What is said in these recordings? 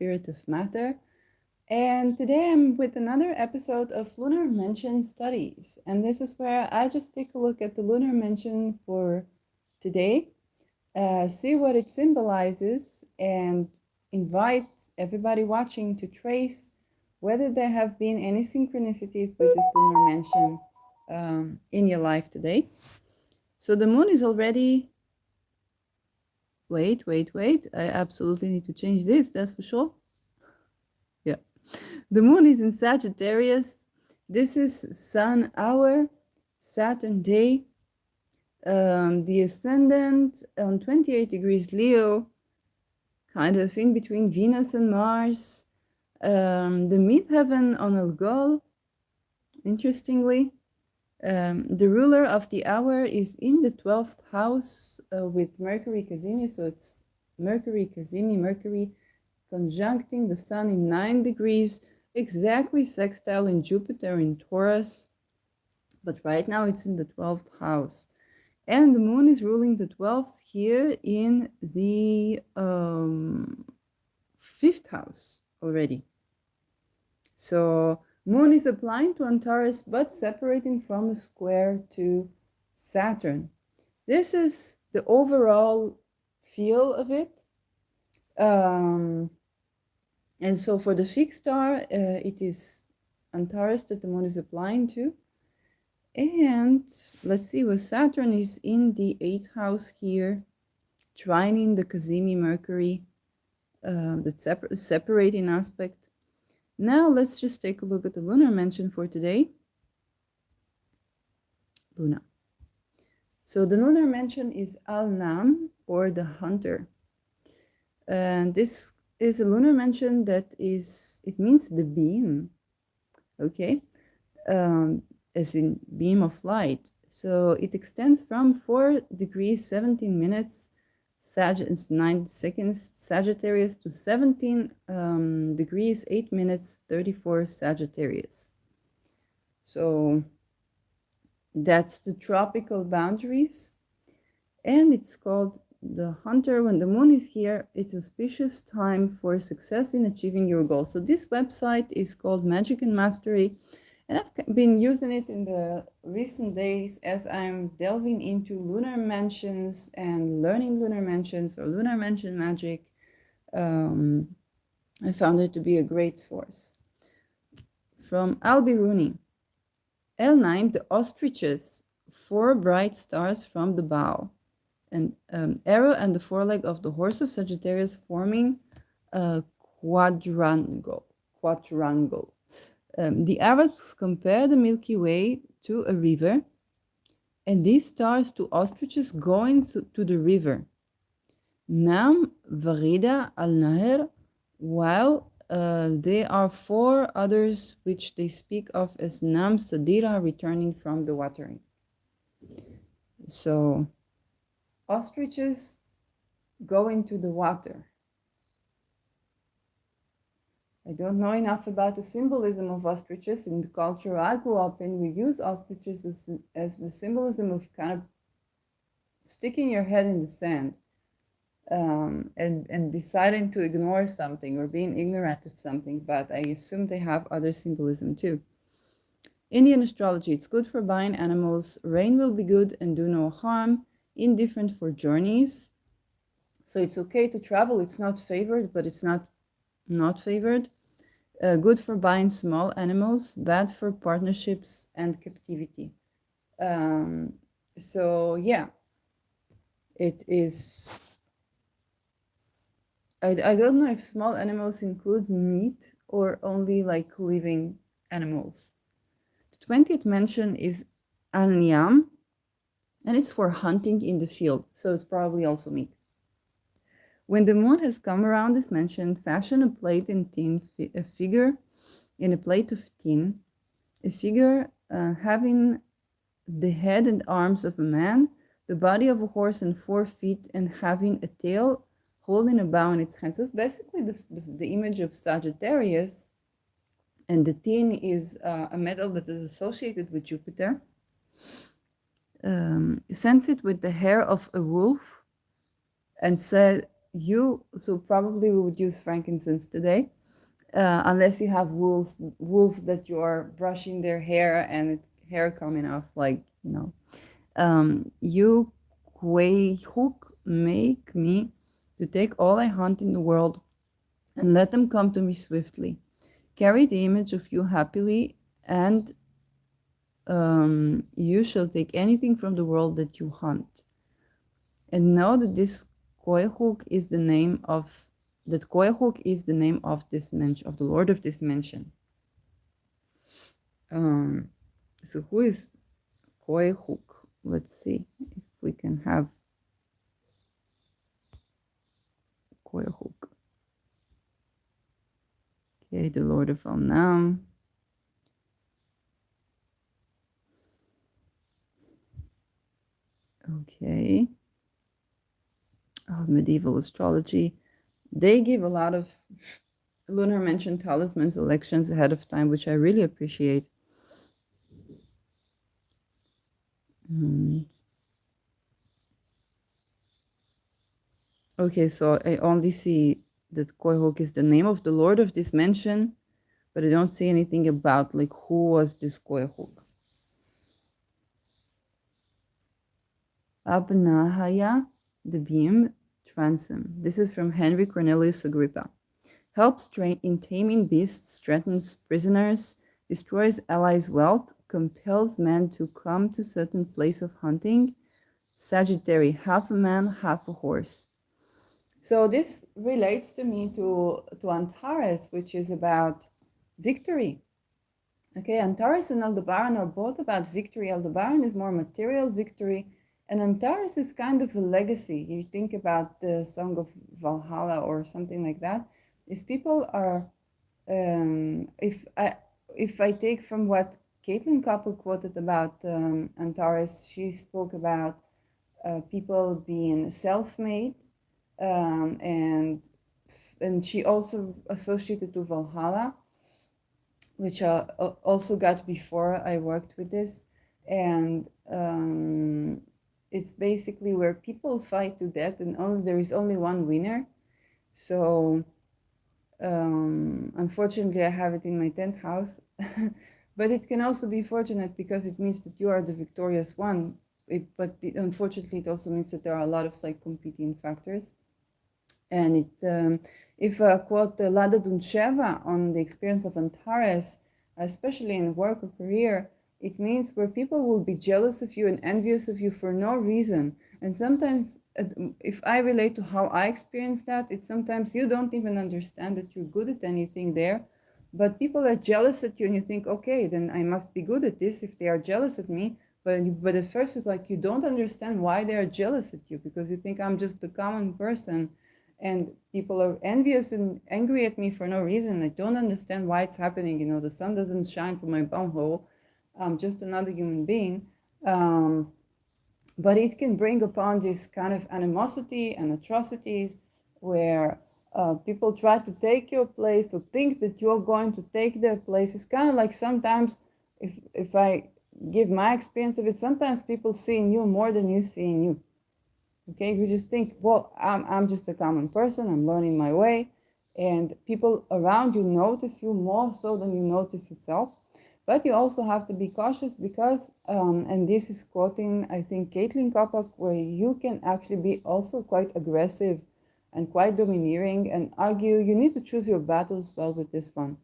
spirit of matter. And today I'm with another episode of Lunar Mansion Studies. And this is where I just take a look at the lunar mansion for today, see what it symbolizes, and invite everybody watching to trace whether there have been any synchronicities with this lunar mansion in your life today. So the moon is already... Wait. I absolutely need to change this, that's for sure. Yeah. The moon is in Sagittarius. This is Sun hour, Saturn day. The ascendant on 28 degrees Leo, kind of in between Venus and Mars. The midheaven on Algol, interestingly. The ruler of the hour is in the 12th house with Mercury Cazimi, so it's Mercury Cazimi, Mercury conjuncting the Sun in 9 degrees, exactly sextile in Jupiter in Taurus, but right now it's in the 12th house. And the moon is ruling the 12th here in the 5th house already. So moon is applying to Antares, but separating from a square to Saturn. This is the overall feel of it. And so for the fixed star, it is Antares that the moon is applying to. And let's see, where Saturn is in the 8th house here, trining the Cazimi Mercury, the separating aspect. Now let's just take a look at the lunar mansion for today. Luna. So the lunar mansion is NAAM, or the hunter. And this is a lunar mansion that is, it means the beam, okay? As in beam of light. So it extends from 4 degrees 17 minutes 9 seconds Sagittarius to 17 degrees 8 minutes 34 Sagittarius. So that's the tropical boundaries, and it's called the hunter. When the moon is here, it's an auspicious time for success in achieving your goals. So this website is called Magic and Mastery, and I've been using it in the recent days as I'm delving into lunar mansions and learning lunar mansions or lunar mansion magic. I found it to be a great source. From Albiruni. L9, the ostriches, 4 bright stars from the bow. An arrow and the foreleg of the horse of Sagittarius forming a quadrangle. The Arabs compare the Milky Way to a river, and these stars to ostriches going to the river. Nam Varida al-Nahir, while there are 4 others which they speak of as Nam Sadira, returning from the watering. So ostriches go into the water. I don't know enough about the symbolism of ostriches. In the culture I grew up in, we use ostriches as the symbolism of kind of sticking your head in the sand and deciding to ignore something or being ignorant of something, but I assume they have other symbolism too. Indian astrology, it's good for buying animals. Rain will be good and do no harm. Indifferent for journeys. So it's okay to travel. It's not favored, but it's not favored. Good for buying small animals, bad for partnerships and captivity. So yeah, it is. I don't know if small animals include meat or only like living animals. The 20th mansion is NAAM, and it's for hunting in the field, so it's probably also meat. When the moon has come around this mansion, fashion a plate in tin, a figure in a plate of tin, a figure having the head and arms of a man, the body of a horse and 4 feet, and having a tail, holding a bow in its hand. So it's basically the image of Sagittarius, and the tin is a metal that is associated with Jupiter. Sense it with the hair of a wolf, and said, so probably we would use frankincense today, unless you have wolves that you are brushing their hair and hair coming off, like, you hook make me to take all I hunt in the world and let them come to me swiftly. Carry the image of you happily, and you shall take anything from the world that you hunt. And know that this Koyahuk is the name of this mention, of the Lord of this mention. So who is Koyahuk? Let's see if we can have Koyahuk. Okay, the Lord of NAAM. Okay. Medieval astrology. They give a lot of lunar mention talismans elections ahead of time, which I really appreciate. Okay, so I only see that Koyhok is the name of the Lord of this mention, but I don't see anything about like who was this Koyhok. Abnahaya, the beam, transom. This is from Henry Cornelius Agrippa. Helps in taming beasts, strengthens prisoners, destroys allies' wealth, compels men to come to certain place of hunting. Sagittary, half a man, half a horse. So this relates to me to Antares, which is about victory. Okay, Antares and Aldebaran are both about victory. Aldebaran is more material victory, and Antares is kind of a legacy. You think about the Song of Valhalla or something like that. Is people are, if I take from what Caitlin Koppel quoted about Antares, she spoke about people being self-made, and she also associated to Valhalla, which also got before I worked with this, and it's basically where people fight to death, and there is only one winner. So unfortunately, I have it in my 10th house, but it can also be fortunate because it means that you are the victorious one. Unfortunately, it also means that there are a lot of like competing factors. And if I quote Lada Duncheva on the experience of Antares, especially in work or career, it means where people will be jealous of you and envious of you for no reason. And sometimes, if I relate to how I experience that, it's sometimes you don't even understand that you're good at anything there, but people are jealous at you, and you think, okay, then I must be good at this if they are jealous at me. But at first, it's like you don't understand why they are jealous at you, because you think I'm just a common person and people are envious and angry at me for no reason. I don't understand why it's happening. The sun doesn't shine from my bumhole. I'm just another human being. But it can bring upon this kind of animosity and atrocities where people try to take your place or think that you're going to take their place. It's kind of like sometimes, if I give my experience of it, sometimes people see in you more than you see in you. Okay, you just think, well, I'm just a common person, I'm learning my way, and people around you notice you more so than you notice yourself. But you also have to be cautious because, and this is quoting, I think, Caitlin Kopak, where you can actually be also quite aggressive and quite domineering and argue. You need to choose your battles well with this one.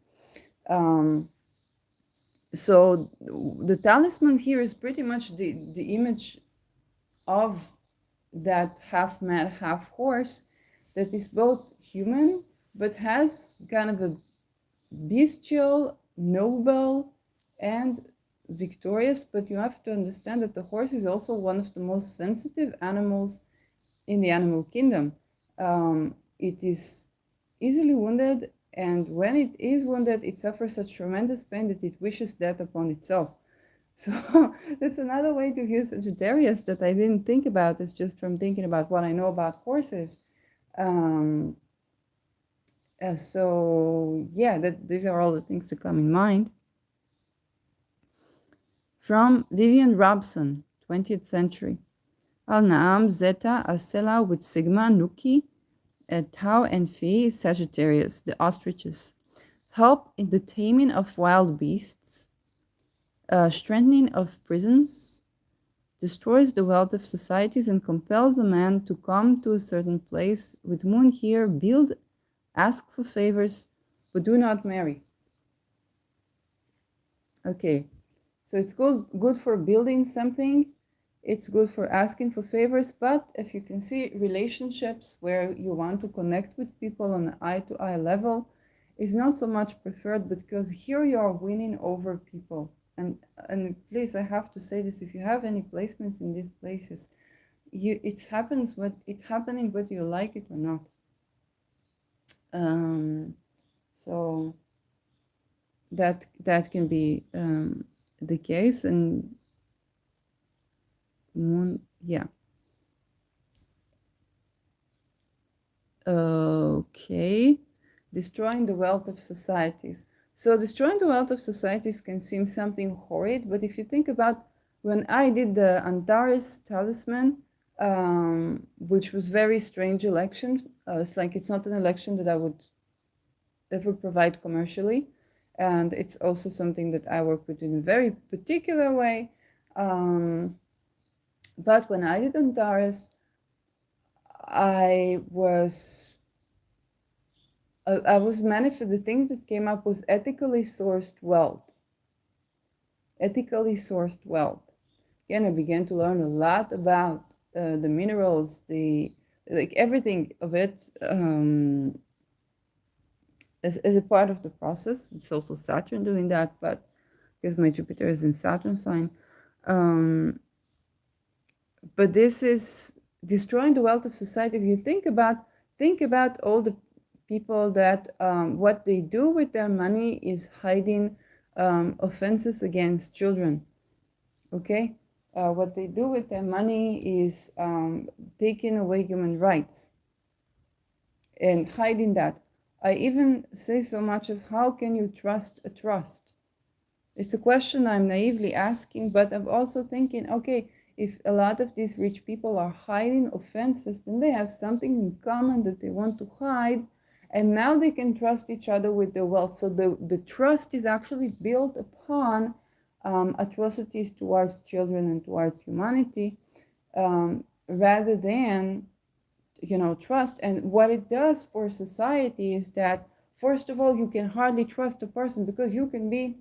So the talisman here is pretty much the image of that half man, half horse that is both human but has kind of a bestial, noble, and victorious. But you have to understand that the horse is also one of the most sensitive animals in the animal kingdom. It is easily wounded, and when it is wounded, it suffers such tremendous pain that it wishes death upon itself. So that's another way to view Sagittarius that I didn't think about. It's just from thinking about what I know about horses. So yeah, these are all the things to come in mind. From Vivian Robson, 20th century. Al Naam Zeta Asela with Sigma Nuki Tau and Phi, Sagittarius, the ostriches, help in the taming of wild beasts, strengthening of prisons, destroys the wealth of societies, and compels a man to come to a certain place. With Moon here, build, ask for favors, but do not marry. Okay, so it's good for building something. It's good for asking for favors, but as you can see, relationships where you want to connect with people on an eye-to-eye level is not so much preferred, because here you are winning over people. And please, I have to say this: if you have any placements in these places, it's happening whether you like it or not. So that can be the case. And Moon, yeah. Okay, destroying the wealth of societies. So destroying the wealth of societies can seem something horrid, but if you think about when I did the Antares talisman, which was very strange election, it's like it's not an election that I would ever provide commercially, and it's also something that I work with in a very particular way. But when I did Antares, I was the thing that came up was ethically sourced wealth. Ethically sourced wealth. Again, I began to learn a lot about the minerals, like everything of it, as a part of the process. It's also Saturn doing that, but because my Jupiter is in Saturn sign. But this is destroying the wealth of society. If you think about all the people that what they do with their money is hiding offenses against children. Okay, what they do with their money is taking away human rights and hiding that. I even say so much as, how can you trust a trust? It's a question I'm naively asking, but I'm also thinking, okay, if a lot of these rich people are hiding offenses, then they have something in common that they want to hide, and now they can trust each other with their wealth. So the trust is actually built upon atrocities towards children and towards humanity, rather than, trust. And what it does for society is that, first of all, you can hardly trust a person, because you can be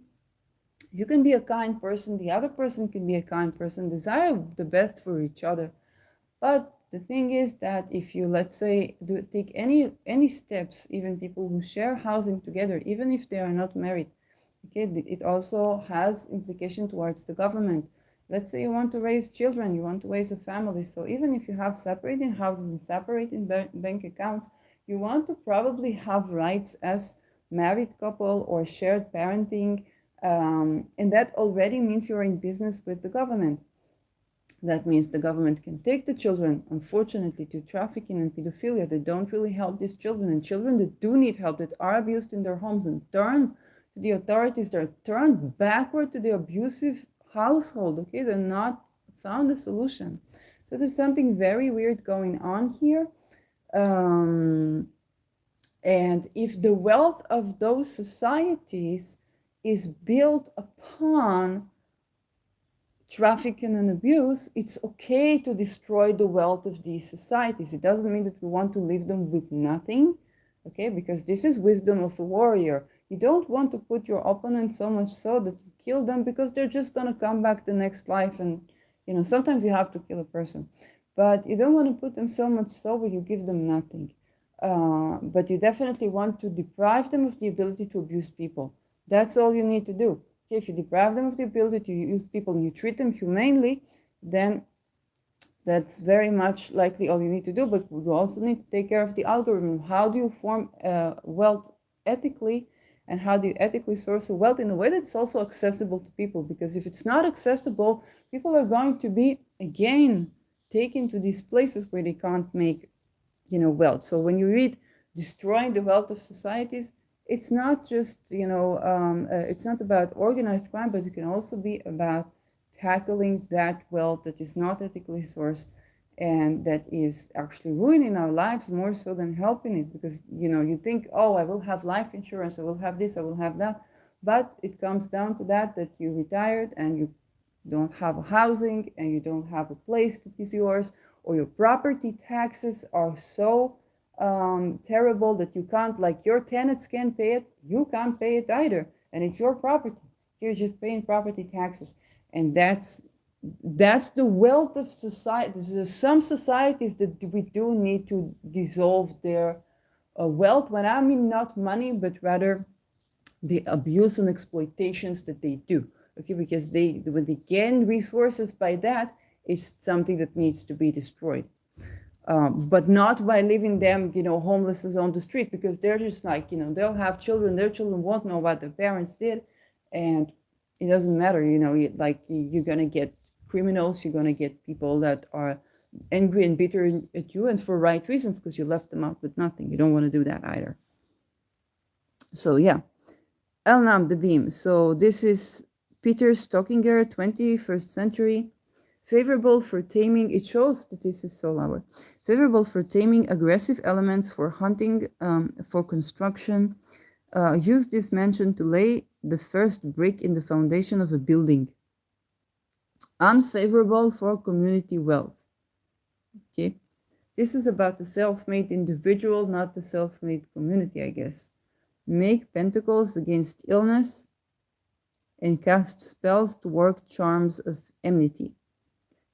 a kind person, the other person can be a kind person, desire the best for each other. But the thing is that if you, let's say, take any steps, even people who share housing together, even if they are not married, okay, it also has implication towards the government. Let's say you want to raise children, you want to raise a family. So even if you have separating houses and separating bank accounts, you want to probably have rights as married couple or shared parenting. And that already means you're in business with the government. That means the government can take the children, unfortunately, to trafficking and pedophilia. They don't really help these children. And children that do need help, that are abused in their homes and turn to the authorities, they're turned backward to the abusive household. Okay, they're not found a solution. So there's something very weird going on here. And if the wealth of those societies is built upon trafficking and abuse, it's okay to destroy the wealth of these societies. It doesn't mean that we want to leave them with nothing, okay? Because this is wisdom of a warrior. You don't want to put your opponent so much so that you kill them, because they're just going to come back the next life. And, sometimes you have to kill a person. But you don't want to put them so much so where you give them nothing. But you definitely want to deprive them of the ability to abuse people. That's all you need to do. Okay, if you deprive them of the ability to use people and you treat them humanely, then that's very much likely all you need to do. But you also need to take care of the algorithm. How do you form wealth ethically, and how do you ethically source the wealth in a way that's also accessible to people? Because if it's not accessible, people are going to be, again, taken to these places where they can't make, wealth. So when you read destroying the wealth of societies, it's not just, it's not about organized crime, but it can also be about tackling that wealth that is not ethically sourced and that is actually ruining our lives more so than helping it, because you think, oh, I will have life insurance, I will have this, I will have that, but it comes down to that you retired and you don't have a housing and you don't have a place that is yours, or your property taxes are so terrible that you can't, like your tenants can't pay it, you can't pay it either, and it's your property, you're just paying property taxes. And that's the wealth of society. There's some societies that we do need to dissolve their wealth, when I mean not money, but rather the abuse and exploitations that they do. Okay, because when they gain resources by that, it's something that needs to be destroyed. But not by leaving them, homeless on the street, because they're just like, they'll have children, their children won't know what their parents did, and it doesn't matter, like you're gonna get criminals, you're gonna get people that are angry and bitter at you, and for right reasons, because you left them out with nothing. You don't want to do that either. So yeah, NAAM, the beam. So this is Peter Stockinger, 21st century. Favorable for taming, it shows that this is solar. Favorable for taming aggressive elements, for hunting, for construction. Use this mansion to lay the first brick in the foundation of a building. Unfavorable for community wealth. Okay, this is about the self-made individual, not the self-made community, I guess. Make pentacles against illness and cast spells to work charms of enmity.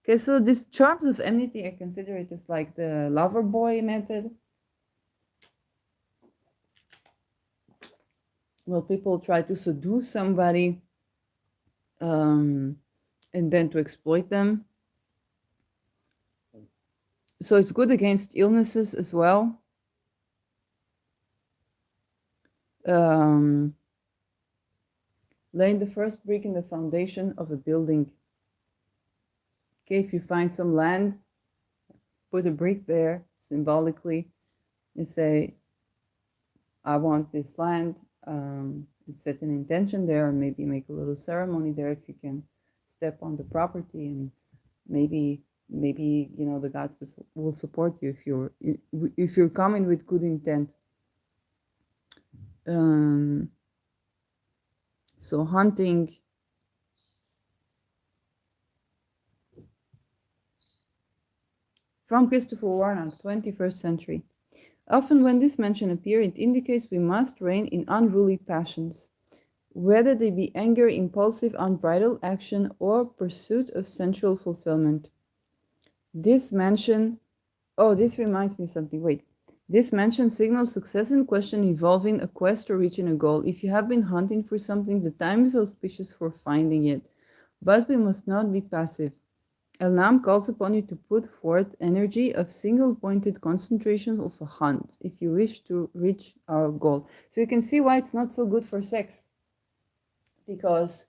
Okay, so this charms of enmity, I consider it as like the lover boy method. Well, people try to seduce somebody and then to exploit them. So it's good against illnesses as well. Laying the first brick in the foundation of a building. Okay, if you find some land, put a brick there symbolically and say, I want this land. Set an intention there, and maybe make a little ceremony there if you can step on the property, and maybe the gods will support you if you're coming with good intent. So hunting. From Christopher Warnock, 21st century. Often when this mention appears, it indicates we must rein in unruly passions, whether they be anger, impulsive, unbridled action, or pursuit of sensual fulfillment. This mention, this reminds me of something, wait. This mention signals success in question involving a quest or reaching a goal. If you have been hunting for something, the time is auspicious for finding it. But we must not be passive. NAAM calls upon you to put forth energy of single-pointed concentration of a hunt if you wish to reach our goal. So you can see why it's not so good for sex. Because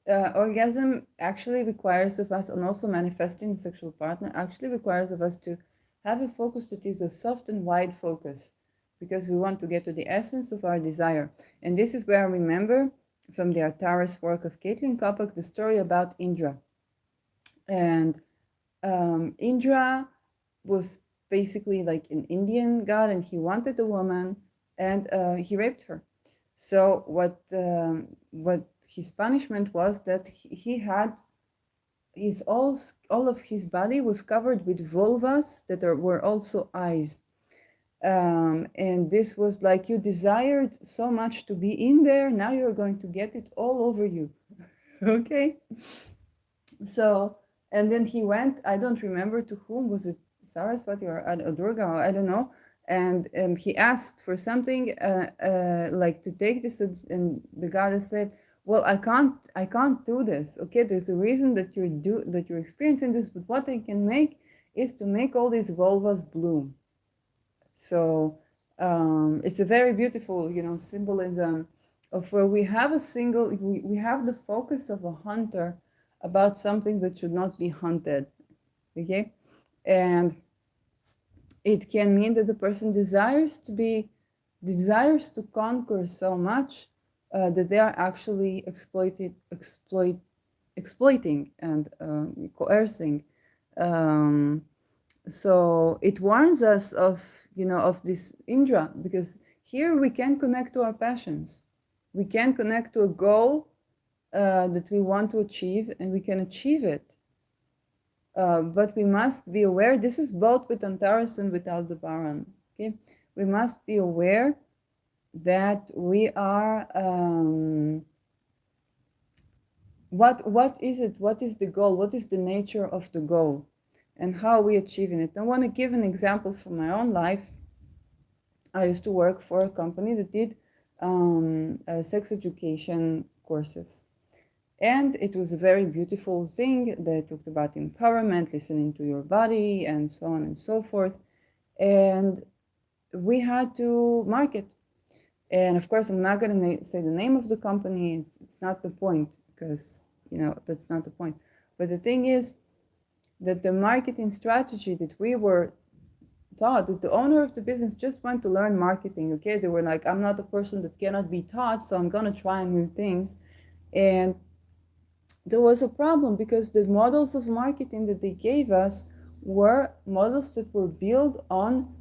orgasm actually requires of us, and also manifesting the sexual partner actually requires of us to have a focus that is a soft and wide focus, because we want to get to the essence of our desire. And this is where I remember from the Artaris work of Caitlin Kopak the story about Indra. And Indra was basically like an Indian god, and he wanted a woman, and he raped her. So what his punishment was that he had all of his body was covered with vulvas that were also eyes. And this was like, you desired so much to be in there, now you're going to get it all over you. Okay, so, and then he went, I don't remember to whom, was it Saraswati or Durga, I don't know, and he asked for something like to take this, and the goddess said, well, I can't do this. Okay, there's a reason that you're experiencing this, but what I can make is to make all these vulvas bloom. So it's a very beautiful, symbolism of where we have we have the focus of a hunter about something that should not be hunted. Okay, and it can mean that the person desires to conquer so much that they are actually exploiting and coercing So it warns us of, of this Indra, because here we can connect to our passions. We can connect to a goal that we want to achieve, and we can achieve it. But we must be aware, this is both with Antares and with Aldebaran. Okay? We must be aware that we are, what is it? What is the goal? What is the nature of the goal? And how are we achieving it? I want to give an example from my own life. I used to work for a company that did sex education courses. And it was a very beautiful thing. They talked about empowerment, listening to your body, and so on and so forth. And we had to market. And of course, I'm not going to say the name of the company. It's not the point, because, that's not the point. But the thing is that the marketing strategy that we were taught, that the owner of the business just went to learn marketing. Okay, they were like, I'm not a person that cannot be taught, so I'm going to try new things. And there was a problem, because the models of marketing that they gave us were models that were built on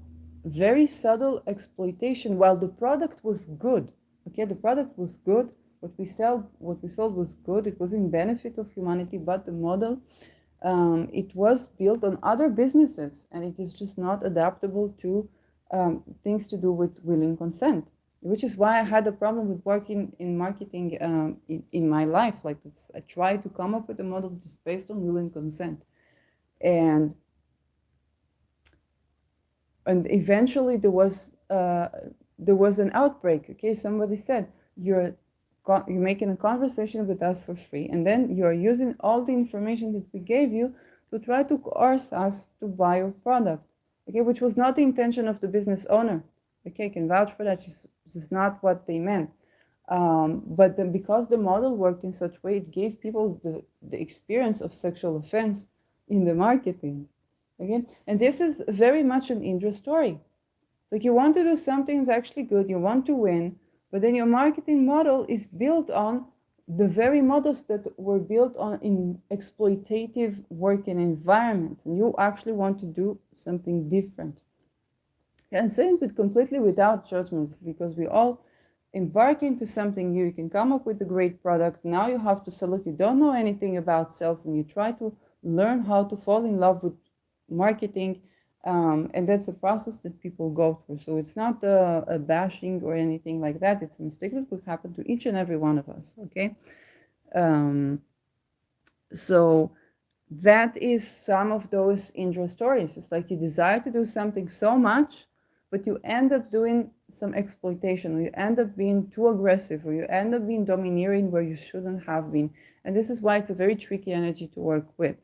very subtle exploitation, while the product was good. Okay, the product was good. What we sold was good. It was in benefit of humanity, but the model, it was built on other businesses, and it is just not adaptable to things to do with willing consent, which is why I had a problem with working in marketing in my life. Like, I tried to come up with a model just based on willing consent, and eventually there was an outbreak. Okay, somebody said, you're making a conversation with us for free, and then you're using all the information that we gave you to try to coerce us to buy your product. Okay, which was not the intention of the business owner. Okay, I can vouch for that. This is not what they meant. But then, because the model worked in such way, it gave people the experience of sexual offense in the marketing. Okay, and this is very much an Indra story. Like, you want to do something that's actually good, you want to win, but then your marketing model is built on the very models that were built on in exploitative working environments, and you actually want to do something different. And saying it completely without judgments, because we all embark into something new. You can come up with a great product. Now you have to sell it. You don't know anything about sales, and you try to learn how to fall in love with marketing. And that's a process that people go through. So it's not a bashing or anything like that. It's a mistake that could happen to each and every one of us. Okay. So that is some of those Indra stories. It's like you desire to do something so much, but you end up doing some exploitation, or you end up being too aggressive, or you end up being domineering where you shouldn't have been. And this is why it's a very tricky energy to work with.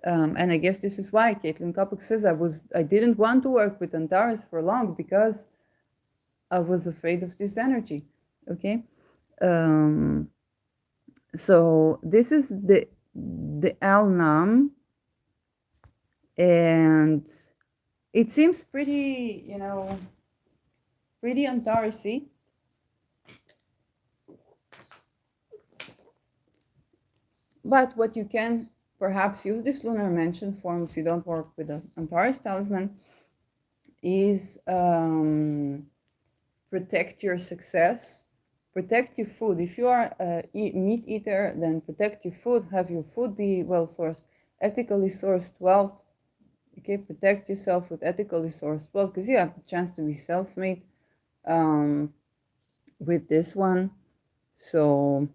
And I guess this is why Caitlin Kopek says I didn't want to work with Antares for long, because I was afraid of this energy. Okay. So this is the NAAM, and it seems pretty, pretty Antaresy. But what you can perhaps use this lunar mansion form, if you don't work with an Antares talisman, is protect your success, protect your food. If you are a meat eater, then protect your food, have your food be well sourced, ethically sourced wealth. Okay, protect yourself with ethically sourced wealth, because you have the chance to be self-made with this one. So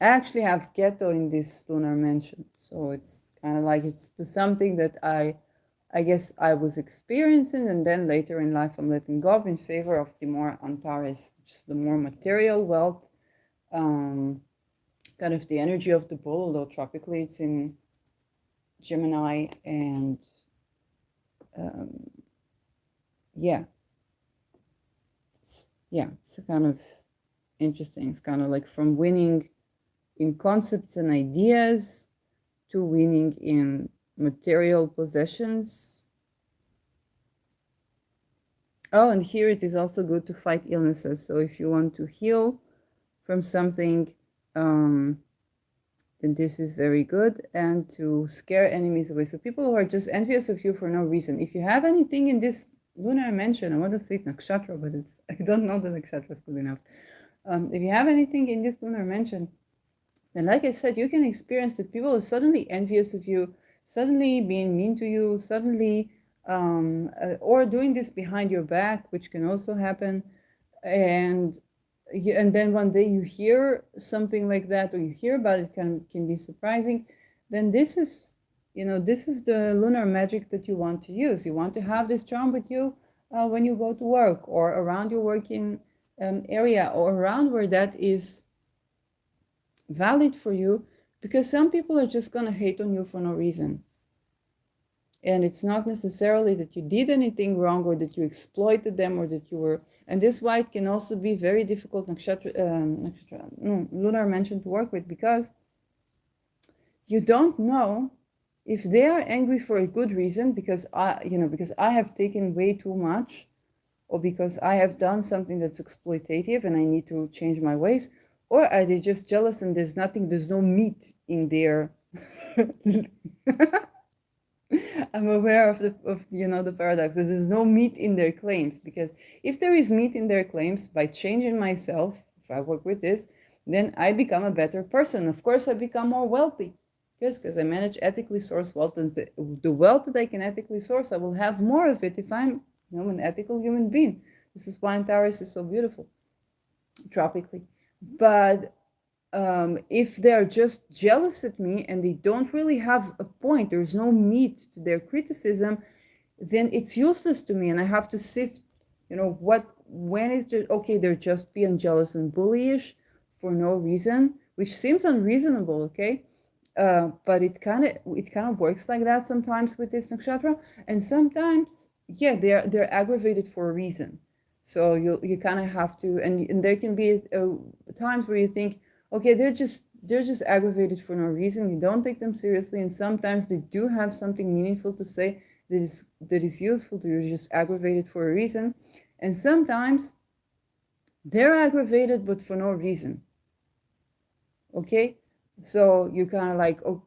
I actually have Keto in this lunar mansion, so it's kind of like it's something that I guess I was experiencing, and then later in life I'm letting go of in favor of the more Antares, just the more material wealth, kind of the energy of the bull, although tropically it's in Gemini, and yeah, it's kind of interesting. It's kind of like from winning in concepts and ideas to winning in material possessions. Oh, and here it is also good to fight illnesses. So if you want to heal from something, then this is very good, and to scare enemies away. So people who are just envious of you for no reason. If you have anything in this lunar mention, I want to say nakshatra, but I don't know the nakshatra good enough. If you have anything in this lunar mention, then like I said, you can experience that people are suddenly envious of you, suddenly being mean to you, suddenly, or doing this behind your back, which can also happen. And then one day you hear something like that, or you hear about it, can be surprising. Then this is, this is the lunar magic that you want to use. You want to have this charm with you when you go to work, or around your working area, or around where that is valid for you, because some people are just going to hate on you for no reason. And it's not necessarily that you did anything wrong, or that you exploited them, or that you were. And this why it can also be very difficult lunar mention to work with, because you don't know if they are angry for a good reason, because I have taken way too much, or because I have done something that's exploitative and I need to change my ways, or are they just jealous and there's no meat in their I'm aware of the paradox. There's no meat in their claims, because if there is meat in their claims, by changing myself, if I work with this, then I become a better person. Of course, I become more wealthy, because I manage ethically sourced wealth, and the wealth that I can ethically source, I will have more of it if I'm an ethical human being. This is why Antares is so beautiful, tropically. But if they're just jealous at me and they don't really have a point, there's no meat to their criticism, then it's useless to me, and I have to sift, when is it okay, they're just being jealous and bullyish for no reason, which seems unreasonable, okay? But it kind of works like that sometimes with this nakshatra, and sometimes, yeah, they're aggravated for a reason. So you kind of have to, and there can be times where you think, okay, they're just aggravated for no reason. You don't take them seriously, and sometimes they do have something meaningful to say that is useful to you. You're just aggravated for a reason, and sometimes they're aggravated but for no reason. Okay, so you kind of like, oh,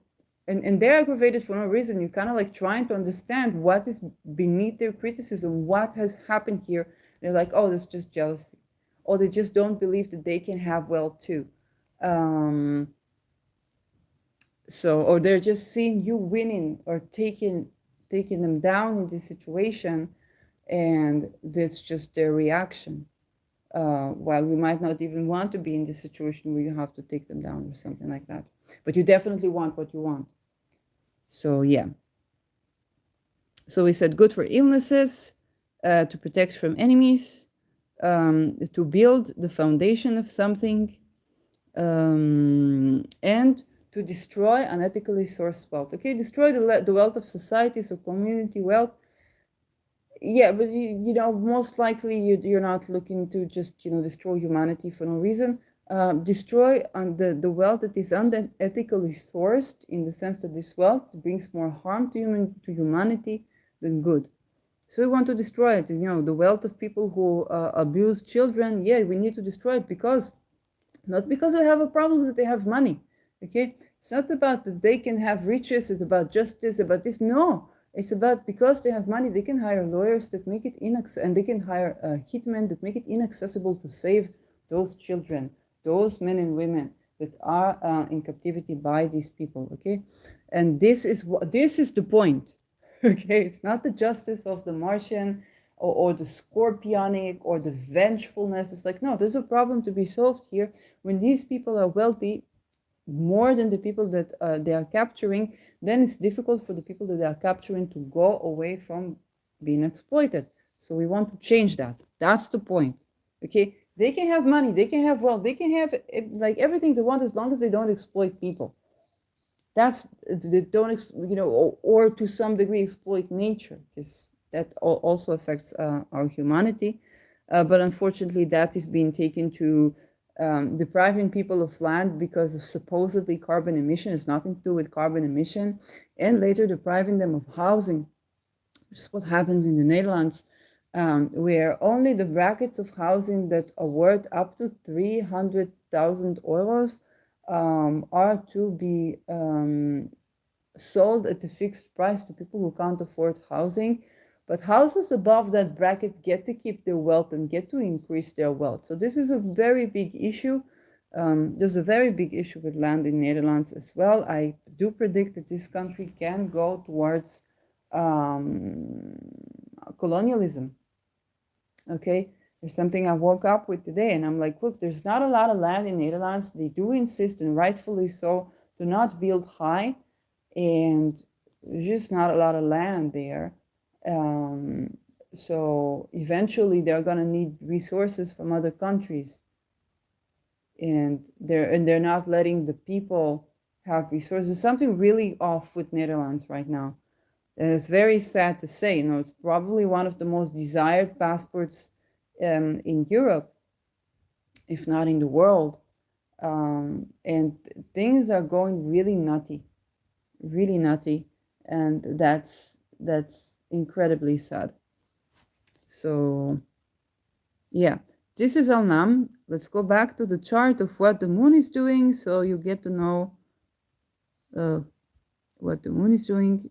and they're aggravated for no reason. You kind of like trying to understand what is beneath their criticism, what has happened here. They're like, oh, that's just jealousy, or they just don't believe that they can have wealth too. Or they're just seeing you winning or taking them down in this situation, and that's just their reaction. While you might not even want to be in this situation where you have to take them down or something like that, but you definitely want what you want. So yeah. So we said good for illnesses, to protect from enemies, to build the foundation of something, and to destroy unethically sourced wealth. Okay, destroy the wealth of societies or community wealth. Yeah, but most likely you're not looking to just destroy humanity for no reason. Destroy the wealth that is unethically sourced, in the sense that this wealth brings more harm to humanity than good. So we want to destroy it. The wealth of people who abuse children. Yeah, we need to destroy it, because not because we have a problem that they have money. Okay, it's not about that they can have riches. It's about justice. About this. No, it's about because they have money, they can hire lawyers that make it and they can hire hitmen that make it inaccessible to save those children, those men and women that are in captivity by these people. Okay, and this is the point. Okay, it's not the justice of the Martian, or the scorpionic, or the vengefulness. It's like, no, there's a problem to be solved here. When these people are wealthy, more than the people that they are capturing, then it's difficult for the people that they are capturing to go away from being exploited. So we want to change that. That's the point. Okay, they can have money, they can have wealth, they can have like everything they want, as long as they don't exploit people. That's they don't, or to some degree exploit nature, because that also affects our humanity. But unfortunately, that is being taken to depriving people of land because of supposedly carbon emission. It's nothing to do with carbon emission, and later depriving them of housing, which is what happens in the Netherlands, where only the brackets of housing that are worth up to 300,000 euros are to be sold at a fixed price to people who can't afford housing. But houses above that bracket get to keep their wealth and get to increase their wealth. So this is a very big issue. There's a very big issue with land in Netherlands as well. I do predict that this country can go towards colonialism. Okay, there's something I woke up with today, and I'm like, look, there's not a lot of land in Netherlands. They do insist, and rightfully so, to not build high, and there's just not a lot of land there. So eventually, they're gonna need resources from other countries, and they're not letting the people have resources. Something really off with Netherlands right now. And it's very sad to say, it's probably one of the most desired passports in Europe, if not in the world. And things are going really nutty, and that's incredibly sad. So, yeah, this is NAAM. Let's go back to the chart of what the moon is doing, so you get to know what the moon is doing.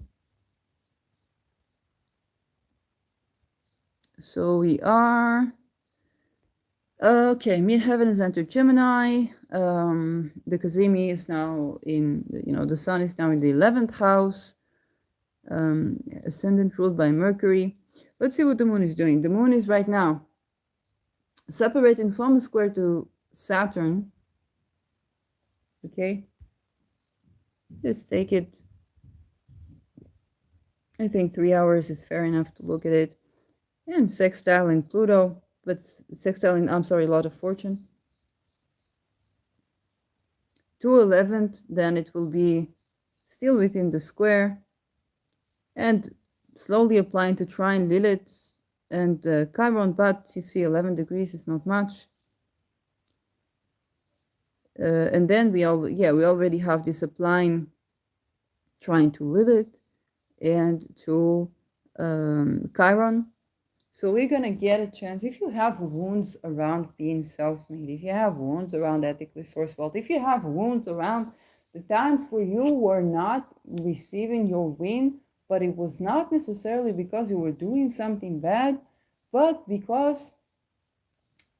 So we are, okay, midheaven is entered Gemini. The Kazemi is now in, the sun is now in the 11th house. Ascendant ruled by Mercury. Let's see what the moon is doing. The moon is right now separating from a square to Saturn. Okay. Let's take it. I think 3 hours is fair enough to look at it. And sextile in Pluto, but sextile in, Lot of Fortune. To 11th, then it will be still within the square. And slowly applying to trine Lilith and Chiron, but you see 11 degrees is not much. And then we already have this applying trine to Lilith and to Chiron. So we're going to get a chance, if you have wounds around being self-made, if you have wounds around ethically sourced wealth, if you have wounds around the times where you were not receiving your win, but it was not necessarily because you were doing something bad, but because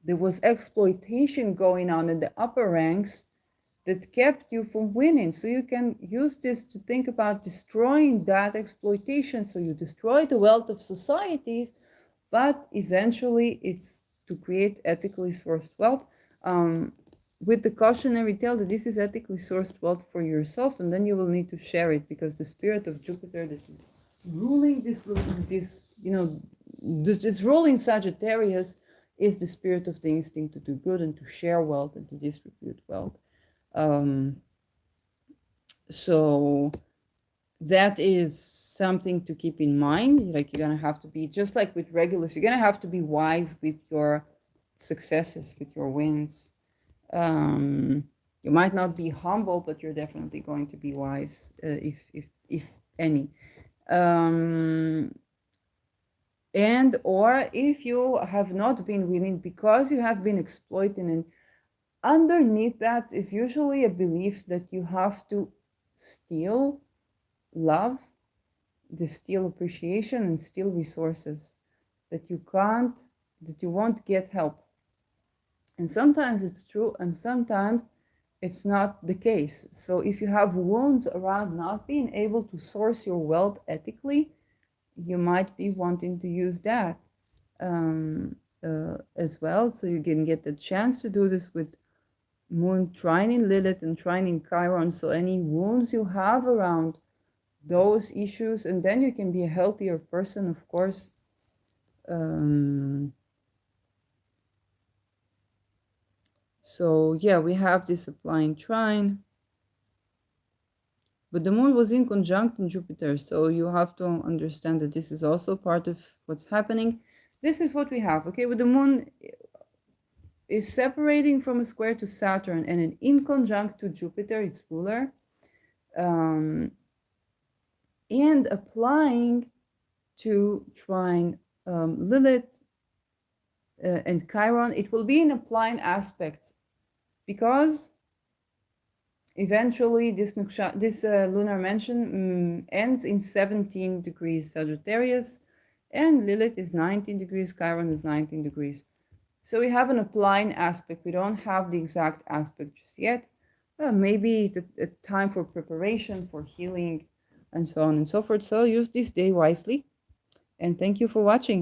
there was exploitation going on in the upper ranks that kept you from winning. So you can use this to think about destroying that exploitation. So you destroy the wealth of societies, but eventually it's to create ethically sourced wealth, with the cautionary tale that this is ethically sourced wealth for yourself, and then you will need to share it, because the spirit of Jupiter that is ruling this ruling Sagittarius is the spirit of the instinct to do good and to share wealth and to distribute wealth. So that is something to keep in mind. Like, you're gonna have to be, just like with Regulus, you're gonna have to be wise with your successes, with your wins. You might not be humble, but you're definitely going to be wise, if any. And or if you have not been winning because you have been exploiting, and underneath that is usually a belief that you have to steal love, to steal appreciation, and steal resources, that you won't get help. And sometimes it's true, and sometimes it's not the case. So if you have wounds around not being able to source your wealth ethically, you might be wanting to use that as well. So you can get the chance to do this with Moon trining Lilith and trining Chiron. So any wounds you have around those issues, and then you can be a healthier person, of course. So yeah, we have this applying trine, but the moon was in conjunct in Jupiter, so you have to understand that this is also part of what's happening. This is what we have, okay? With the moon is separating from a square to Saturn and in conjunct to Jupiter, its ruler, and applying to trine Lilith and Chiron. It will be in applying aspects, because Eventually, this lunar mansion ends in 17 degrees Sagittarius, and Lilith is 19 degrees, Chiron is 19 degrees. So we have an applying aspect. We don't have the exact aspect just yet. Maybe a time for preparation, for healing, and so on and so forth. So use this day wisely. And thank you for watching.